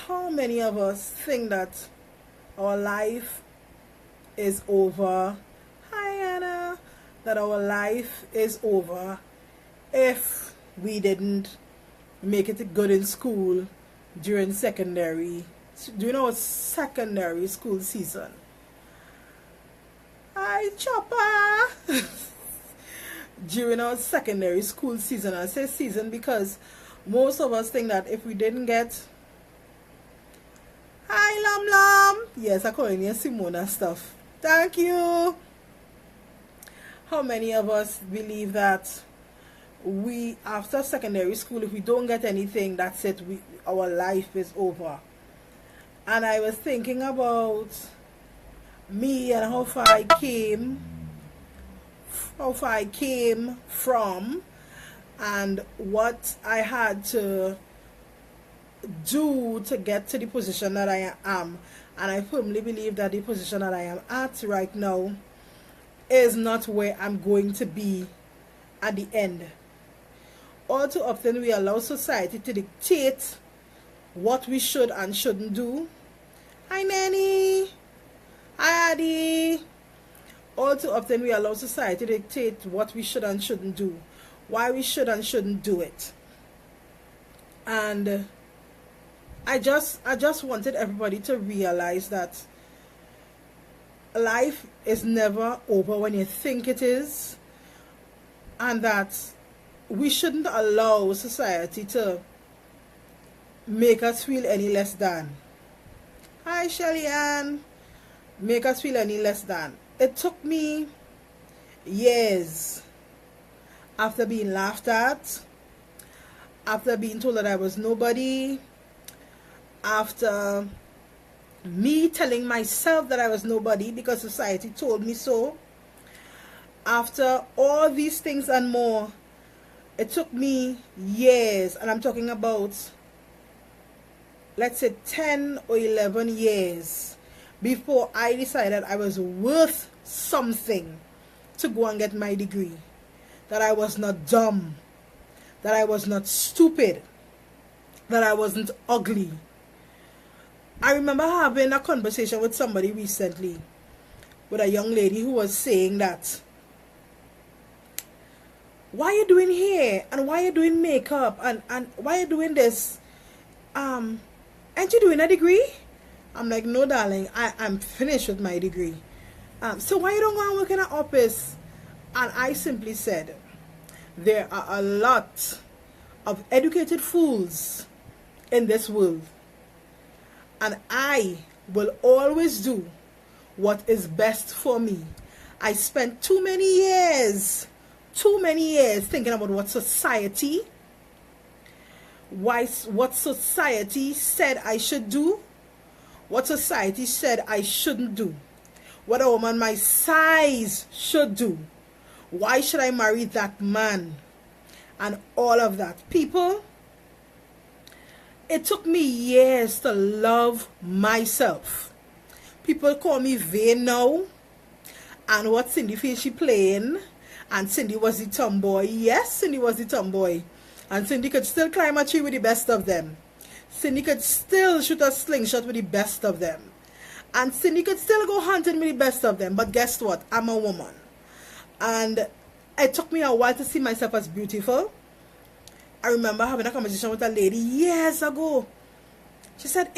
How many of us think that our life is over? Hi Anna. That our life is over if we didn't make it good in school during secondary, secondary school season. Hi Chopper. During our secondary school season. I say season because most of us think that if we didn't get Hi Lam Lam. Yes, I call it Simona stuff. Thank you. How many of us believe that we, after secondary school, if we don't get anything, that's it, our life is over? And I was thinking about me and how far I came from and what I had to do to get to the position that I am. And I firmly believe that the position that I am at right now is not where I'm going to be at the end. All too often we allow society to dictate what we should and shouldn't do. Hi Nanny. Hi Addy. All too often we allow society to dictate what we should and shouldn't do, why we should and shouldn't do it. And I just wanted everybody to realize that life is never over when you think it is, and that we shouldn't allow society to make us feel any less than. Hi Shelly Ann. Make us feel any less than. It took me years after being laughed at, after being told that I was nobody, after me telling myself that I was nobody because society told me so, after all these things and more, it took me years, and I'm talking about, let's say 10 or 11 years, before I decided I was worth something to go and get my degree. That I was not dumb, that I was not stupid, that I wasn't ugly. I remember having a conversation with somebody recently, with a young lady who was saying that, why are you doing hair, and why are you doing makeup, and why are you doing this? Aren't you doing a degree? I'm like, no darling, I'm finished with my degree. So why you don't go and work in an office? And I simply said, there are a lot of educated fools in this world, and I will always do what is best for me. I spent too many years thinking about what society said I should do, what society said I shouldn't do, what a woman my size should do. Why should I marry that man? And all of that. People, it took me years to love myself. People call me vain now. And what Cindy feels she playing. And Cindy was the tomboy. Yes, Cindy was the tomboy. And Cindy could still climb a tree with the best of them. Cindy could still shoot a slingshot with the best of them. And Cindy could still go hunting with the best of them. But guess what? I'm a woman. And it took me a while to see myself as beautiful. I remember having a conversation with a lady years ago. She said,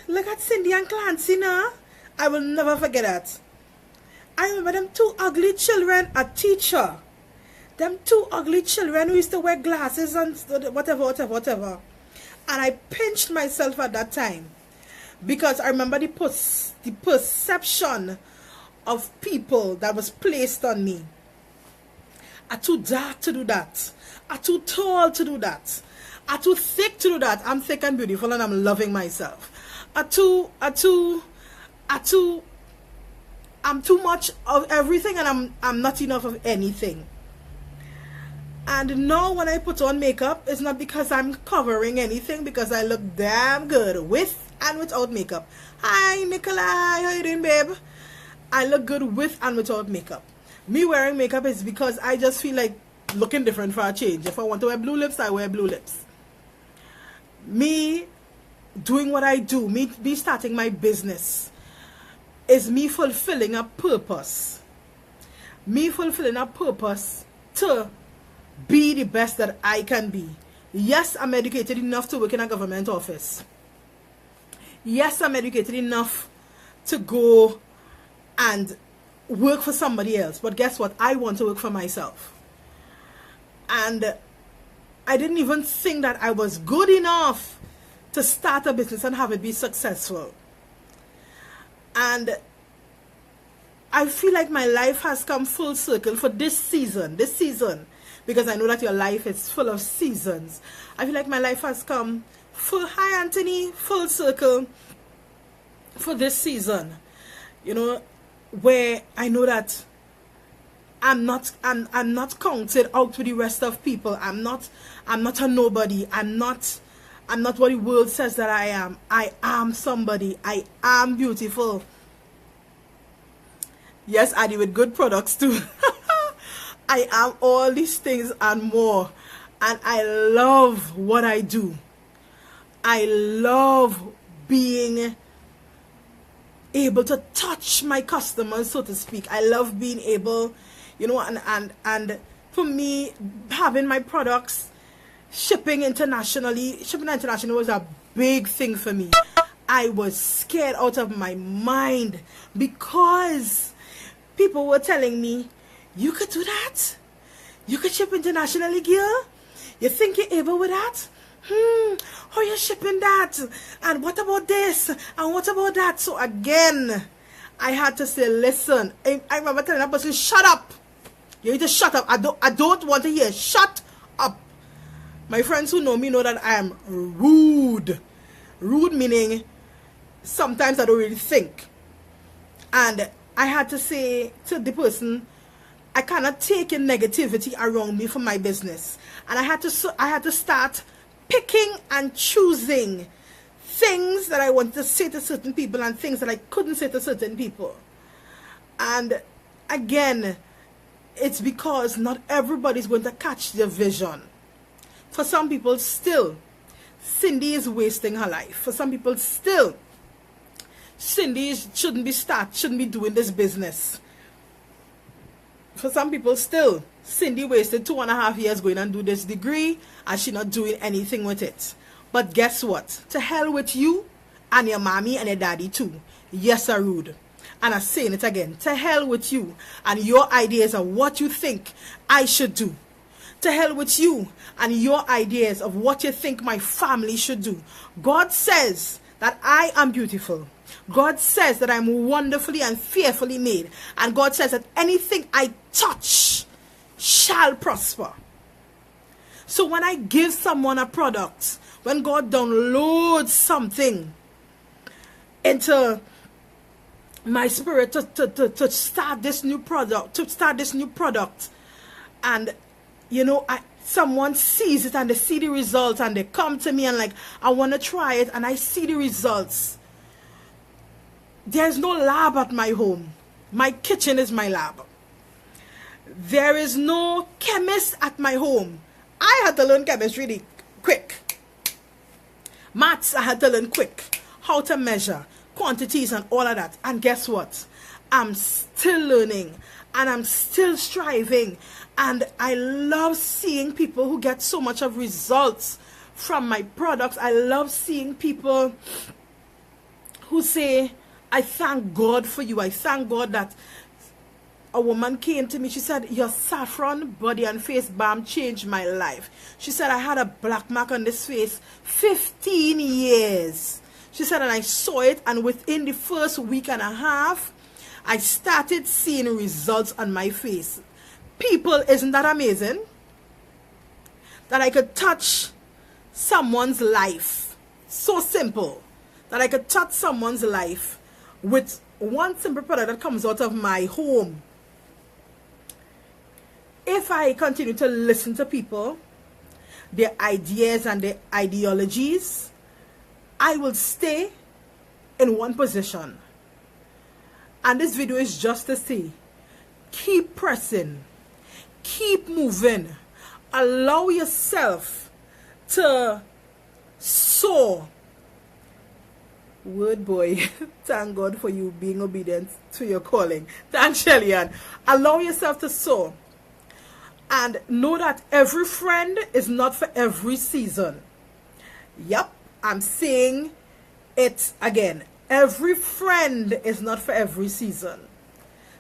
look at Cindy and Clancy now. I will never forget that. I remember them two ugly children, a teacher. Them two ugly children who used to wear glasses and whatever. And I pinched myself at that time. Because I remember the perception of people that was placed on me. I'm too dark to do that. I'm too tall to do that. I'm too thick to do that. I'm thick and beautiful and I'm loving myself. I'm too much of everything and I'm not enough of anything. And now when I put on makeup, it's not because I'm covering anything, because I look damn good with and without makeup. Hi Nikolai, how you doing, babe? I look good with and without makeup. Me wearing makeup is because I just feel like looking different for a change. If I want to wear blue lips, I wear blue lips. Me doing what I do, me starting my business, is me fulfilling a purpose. Me fulfilling a purpose to be the best that I can be. Yes, I'm educated enough to work in a government office. Yes, I'm educated enough to go and work for somebody else. But guess what? I want to work for myself. And I didn't even think that I was good enough to start a business and have it be successful. And I feel like my life has come full circle for this season, because I know that your life is full of seasons. I feel like my life has come hi Anthony, full circle for this season, you know, where I know that I'm not counted out with the rest of people. I'm not a nobody. I'm not what the world says that I am. I am somebody. I am beautiful. Yes, I do with good products too. I am all these things and more. And I love what I do. I love being able to touch my customers, so to speak. I love being able, you know, and for me, having my products shipping internationally was a big thing for me. I was scared out of my mind because people were telling me, you could do that? You could ship internationally, girl? You think you're able with that? How you shipping that? And what about this? And what about that? So again, I had to say, listen, I remember telling that person, shut up. You need to shut up. I don't want to hear. Shut up. My friends who know me know that I am rude. Rude meaning sometimes I don't really think. And I had to say to the person, I cannot take in negativity around me for my business. And I had to start picking and choosing things that I wanted to say to certain people and things that I couldn't say to certain people. And again, it's because not everybody's going to catch the vision. For some people still, Cindy is wasting her life. For some people still, Cindy shouldn't be doing this business. For some people still, Cindy wasted 2.5 years going and do this degree and she not doing anything with it. But guess what? To hell with you and your mommy and your daddy too. Yes, I'm rude. And I'm saying it again. To hell with you and your ideas of what you think I should do. To hell with you and your ideas of what you think my family should do. God says that I am beautiful. God says that I'm wonderfully and fearfully made. And God says that anything I touch shall prosper. So when I give someone a product, when God downloads something into my spirit to start this new product, and you know, someone sees it and they see the results and they come to me and like, I want to try it, and I see the results. There's no lab at my home. My kitchen is my lab. There is no chemist at my home. I had to learn chemistry really quick. Maths, I had to learn quick. How to measure quantities and all of that. And guess what? I'm still learning and I'm still striving. And I love seeing people who get so much of results from my products. I love seeing people who say, I thank God for you. I thank God that a woman came to me. She said, your saffron body and face balm changed my life. She said, I had a black mark on this face 15 years. She said, and I saw it, and within the first week and a half, I started seeing results on my face. People, isn't that amazing? That I could touch someone's life. So simple. That I could touch someone's life with one simple product that comes out of my home. If I continue to listen to people, their ideas and their ideologies, I will stay in one position. And this video is just to say, keep pressing, keep moving, allow yourself to soar Word boy. Thank God for you being obedient to your calling. Thanks, Shelly-Ann. Allow yourself to sow. And know that every friend is not for every season. Yep, I'm saying it again. Every friend is not for every season.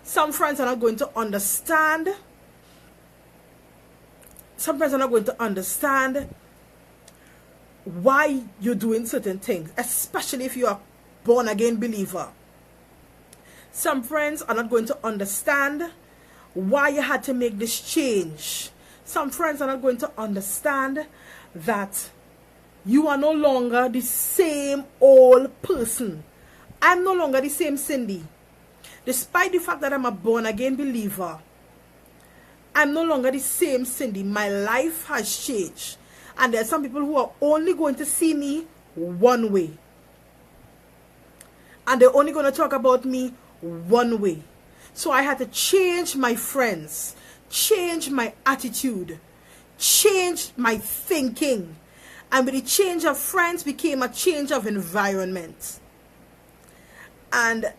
Some friends are not going to understand. Some friends are not going to understand why you're doing certain things, especially if you are a born-again believer. Some friends are not going to understand why you had to make this change. Some friends are not going to understand that you are no longer the same old person. I'm no longer the same Cindy. Despite the fact that I'm a born-again believer, I'm no longer the same Cindy. My life has changed. And there are some people who are only going to see me one way. And they're only going to talk about me one way. So I had to change my friends, change my attitude, change my thinking. And with the change of friends became a change of environment. And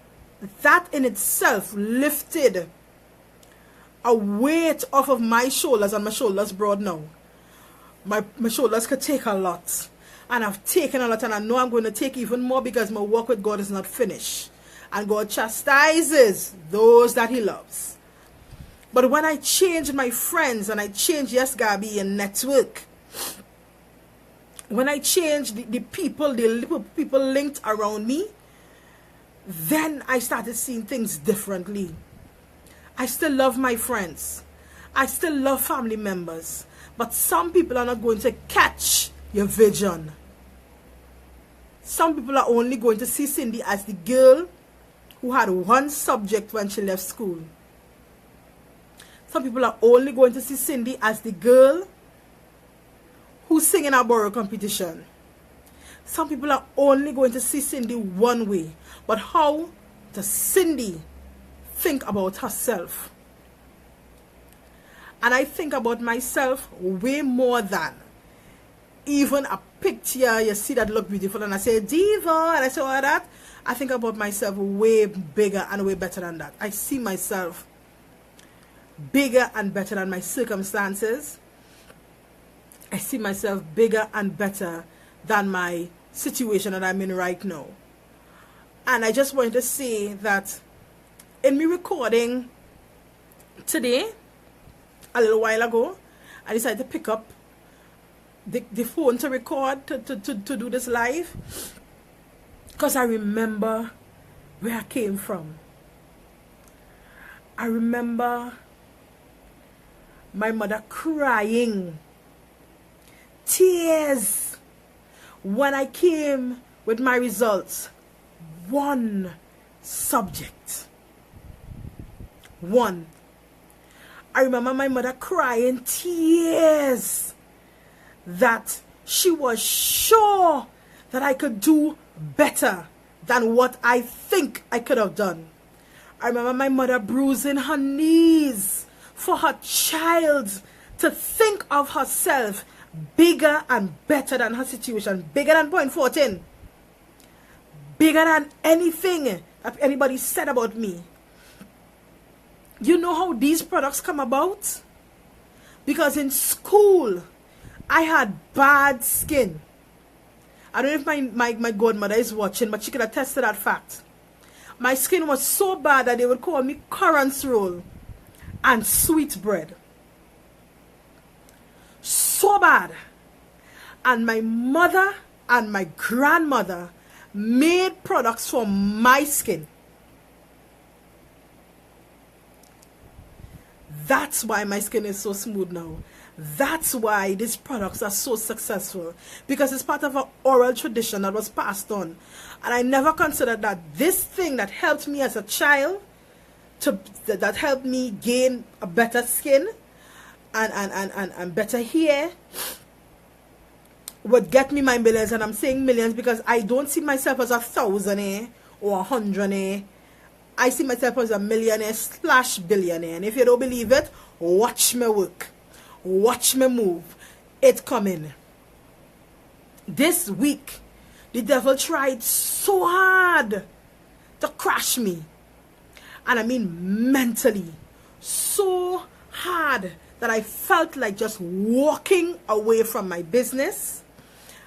that in itself lifted a weight off of my shoulders, and my shoulders broad now. My shoulders could take a lot. And I've taken a lot, and I know I'm going to take even more because my walk with God is not finished. And God chastises those that He loves. But when I changed my friends, and I changed, yes, Gabby, and network, when I changed the people, the little people linked around me, then I started seeing things differently. I still love my friends. I still love family members. But some people are not going to catch your vision. Some people are only going to see Cindy as the girl who had one subject when she left school. Some people are only going to see Cindy as the girl who's singing a borough competition. Some people are only going to see Cindy one way. But how does Cindy think about herself? And I think about myself way more than even a picture you see that look beautiful and I say diva and I say all that. I think about myself way bigger and way better than that. I see myself bigger and better than my circumstances. I see myself bigger and better than my situation that I'm in right now. And I just wanted to say that in me recording today, a little while ago, I decided to pick up the phone to record, to do this live, because I remember where I came from. I remember my mother crying, tears, when I came with my results. One subject. One. I remember my mother crying tears that she was sure that I could do better than what I think I could have done. I remember my mother bruising her knees for her child to think of herself bigger and better than her situation, bigger than point 14, bigger than anything that anybody said about me. You know how these products come about? Because in school, I had bad skin. I don't know if my godmother is watching, but she could attest to that fact. My skin was so bad that they would call me currants roll and sweet bread. So bad. And my mother and my grandmother made products for my skin. That's why my skin is so smooth now. That's why these products are so successful. Because it's part of an oral tradition that was passed on. And I never considered that this thing that helped me as a child, that helped me gain a better skin and better hair, would get me my millions. And I'm saying millions because I don't see myself as 1,000 or 100. I see myself as a millionaire/billionaire. And if you don't believe it, watch me work. Watch me move. It's coming. This week, The devil tried so hard to crush me. And I mean mentally. So hard that I felt like just walking away from my business.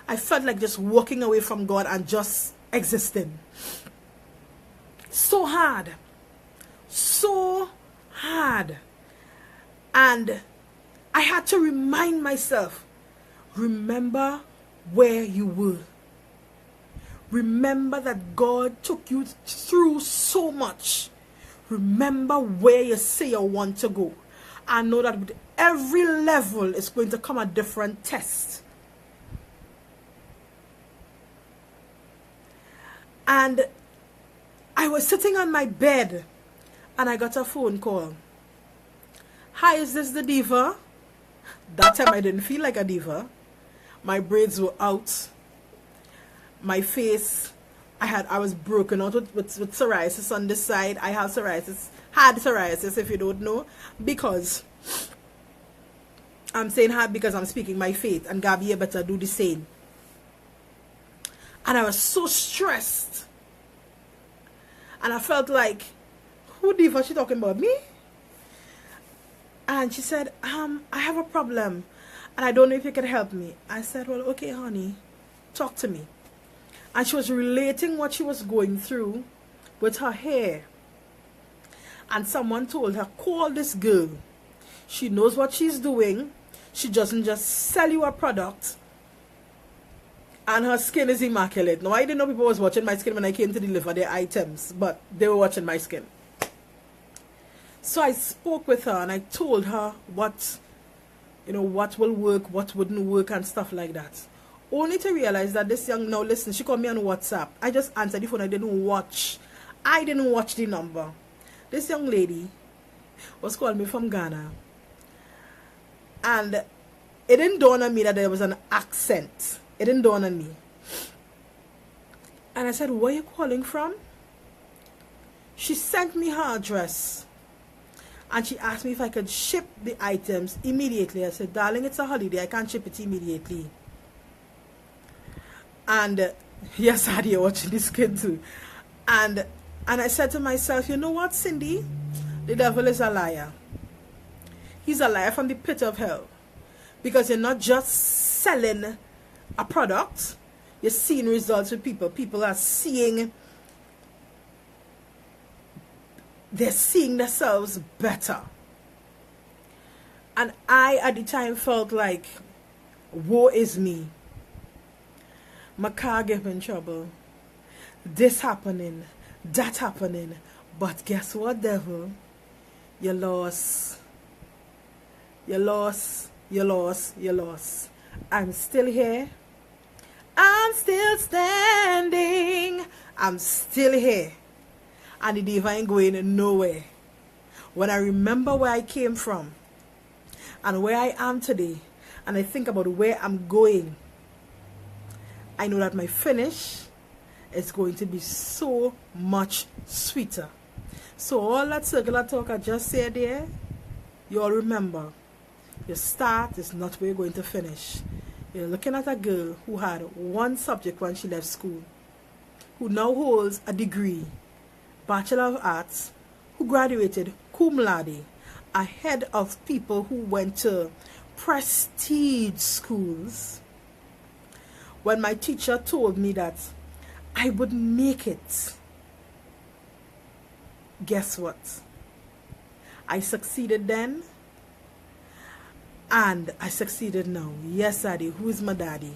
I felt like just walking away from God and just existing. So hard. So hard. And I had to remind myself, remember where you were. Remember that God took you through so much. Remember where you say you want to go. And know that with every level is going to come a different test. And I was sitting on my bed and I got a phone call. Hi, is this the diva? That time I didn't feel like a diva. My braids were out. My face, I was broken out with psoriasis on this side. I have psoriasis, had psoriasis if you don't know, because I'm saying had because I'm speaking my faith, and Gabby, you better do the same. And I was so stressed. And I felt like, who diva she talking about? Me? And she said, I have a problem and I don't know if you can help me. I said, well, okay, honey, talk to me. And she was relating what she was going through with her hair. And someone told her, call this girl. She knows what she's doing. She doesn't just sell you a product. And her skin is immaculate. Now, I didn't know people was watching my skin when I came to deliver their items, but they were watching my skin. So I spoke with her and I told her what will work, what wouldn't work and stuff like that. Only to realize that this young, now listen, she called me on WhatsApp. I just answered the phone. I didn't watch the number. This young lady was calling me from Ghana. And it didn't dawn on me that there was an accent. It didn't dawn on me. And I said, where are you calling from? She sent me her address. And she asked me if I could ship the items immediately. I said, darling, it's a holiday. I can't ship it immediately. And yes, Adi, you're watching this kid too. And I said to myself, you know what, Cindy? The devil is a liar. He's a liar from the pit of hell. Because you're not just selling a product. You're seeing results with people. People are seeing... They're seeing themselves better. And I, at the time, felt like, woe is me. My car gave me in trouble. This happening. That happening. But guess what, devil? You lost. You lost. You lost. You lost. I'm still here. I'm still standing. I'm still here. And the diva ain't going nowhere. When I remember where I came from and where I am today, and I think about where I'm going, I know that my finish is going to be so much sweeter. So all that circular talk I just said there, you all remember, your start is not where you're going to finish. You're looking at a girl who had one subject when she left school, who now holds a degree, Bachelor of Arts, who graduated cum laude, ahead of people who went to prestige schools. When my teacher told me that I would make it, guess what? I succeeded then, and I succeeded now. Yes, Daddy, who is my daddy?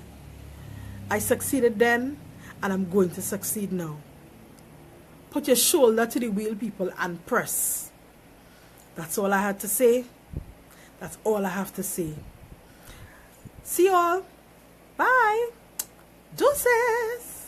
I succeeded then, and I'm going to succeed now. Put your shoulder to the wheel, people, and press. That's all I had to say. That's all I have to say. See you all. Bye. Deuces.